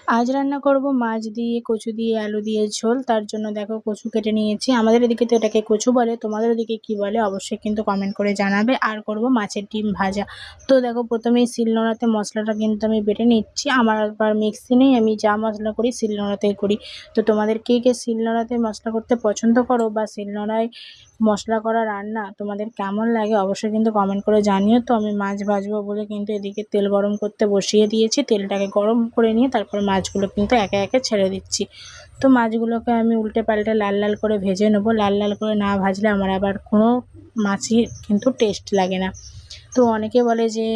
আজ রান্না করব মাছ দিয়ে কচু দিয়ে আলু দিয়ে ঝোল। তার জন্য দেখো কচু কেটে নিয়েছি। আমাদের এদিকে তো এটাকে কচু বলে, তোমাদের ওদিকে কি বলে অবশ্যই কিন্তু কমেন্ট করে জানাবে। আর করব মাছের ডিম ভাজা। তো দেখো প্রথমেই শিলনোড়াতে মশলাটা কিন্তু আমি বেটে নিচ্ছি। আমার আবার মিক্সি নেই, আমি যা মশলা করি শিলনোড়াতেই করি। তো তোমাদের কে কে শিলনোড়াতে মশলা করতে পছন্দ করো বা শিলনোড়ায় মশলা করা রান্না তোমাদের কেমন লাগে অবশ্যই কিন্তু কমেন্ট করে জানিও। তো আমি মাছ ভাজবো বলে কিন্তু এদিকে তেল গরম করতে বসিয়ে দিয়েছি। তেলটাকে গরম করে নিয়ে তারপর মাছগুলো কিন্তু একে একে ছেড়ে দিচ্ছি। তো মাছগুলোকে আমি উল্টে পাল্টে লাল লাল করে ভেজে নেবো। লাল লাল করে না ভাজলে আমার আবার কোনো মাছই কিন্তু টেস্ট লাগে না। তো অনেকে বলে যে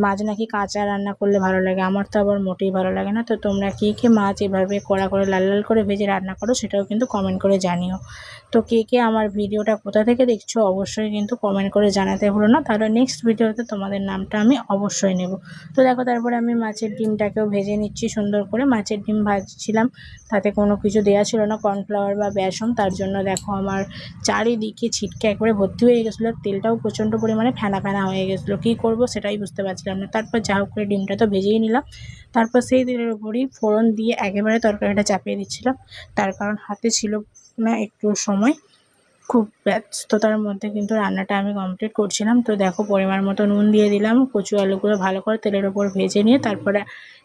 মাছ নাকি কাঁচা রান্না করলে ভালো লাগে, আমার তো আবার মোটেই ভালো লাগে না। তো তোমরা কে কে মাছ এভাবে কড়া করে লাল লাল করে ভেজে রান্না করো সেটাও কিন্তু কমেন্ট করে জানিও। তো কে কে আমার ভিডিওটা কোথা থেকে দেখছো অবশ্যই কিন্তু কমেন্ট করে জানাতে ভুলো না, তাহলে নেক্সট ভিডিওতে তোমাদের নামটা আমি অবশ্যই নেব। তো দেখো তারপরে আমি মাছের ডিমটাকেও ভেজে নিচ্ছি সুন্দর করে। মাছের ডিম ভাজছিলাম, তাতে কোনো কিছু দেওয়া ছিল না কর্নফ্লাওয়ার বা বেসন, তার জন্য দেখো আমার চারিদিকে ছিটকে একবারে ভর্তি হয়ে গেছিলো। তেলটাও প্রচণ্ড পরিমাণে ফেনা ফেনা হয়ে গেছিলো, কী করব সেটাই বুঝতে পারছিলাম না। তারপর যা হোক করে ডিমটা তো ভেজেই নিলাম। তারপর সেই তেলের উপরই ফোড়ন দিয়ে একেবারে তরকারিটা চাপিয়ে দিচ্ছিলাম, তার কারণ হাতে ছিল না একটু সময়, খুব ব্যস্ততার মধ্যে কিন্তু রান্নাটা আমি কমপ্লিট করছিলাম। তো দেখো পরিমাণ মতো নুন দিয়ে দিলাম। কচু আলুগুলো ভালো করে তেলের ওপর ভেজে নিয়ে তারপরে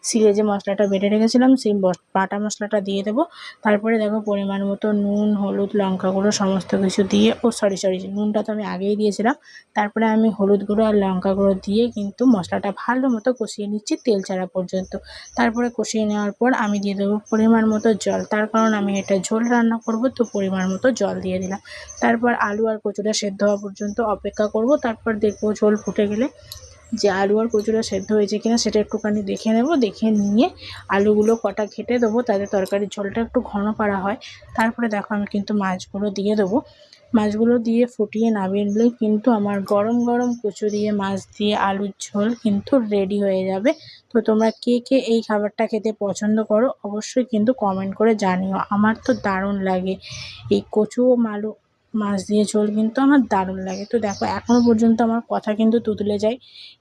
শিলে যে মশলাটা বেটে রেখেছিলাম সেই বাটা মশলাটা দিয়ে দেবো। তারপরে দেখো পরিমাণ মতো নুন, হলুদ, লঙ্কা গুঁড়ো সমস্ত কিছু দিয়ে, সরি নুনটা তো আমি আগেই দিয়েছিলাম। তারপরে আমি হলুদ গুঁড়ো আর লঙ্কা গুঁড়ো দিয়ে কিন্তু মশলাটা ভালো মতো কষিয়ে নিচ্ছি তেল ছাড়া পর্যন্ত। তারপরে কষিয়ে নেওয়ার পর আমি দিয়ে দেবো পরিমাণ মতো জল, তার কারণ আমি এটা ঝোল রান্না করব, তো পরিমাণ মতো জল দিয়ে দিলাম। তারপর আলু আর কচুটা সেদ্ধ হওয়া পর্যন্ত অপেক্ষা করব। তারপর দেখবো ঝোল ফুটে গেলে যে আলু আর কচুটা সেদ্ধ হয়েছে কিনা সেটা একটুখানি দেখে নেব। দেখে নিয়ে আলুগুলো কটা ঘেটে দেবো, তাতে তরকারির ঝোলটা একটু ঘন করা হয়। তারপরে দেখো আমি কিন্তু মাছগুলো দিয়ে দেবো। মাছগুলো দিয়ে ফুটিয়ে নামিয়ে নিলেই কিন্তু আমার গরম গরম কচু দিয়ে মাছ দিয়ে আলুর ঝোল কিন্তু রেডি হয়ে যাবে। তো তোমরা কে কে এই খাবারটা খেতে পছন্দ করো অবশ্যই কিন্তু কমেন্ট করে জানিও। আমার তো দারুণ লাগে এই কচু ও মাছ দিয়ে ঝোল, কিন্তু আমার দারুণ লাগে। তো দেখো এখনও পর্যন্ত আমার কথা কিন্তু তুতলে যায়,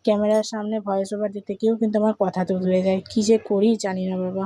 ক্যামেরার সামনে ভয়েস ওভার দিতে গিয়েও কিন্তু আমার কথা তুতলে যায়, কী যে করি জানি না বাবা।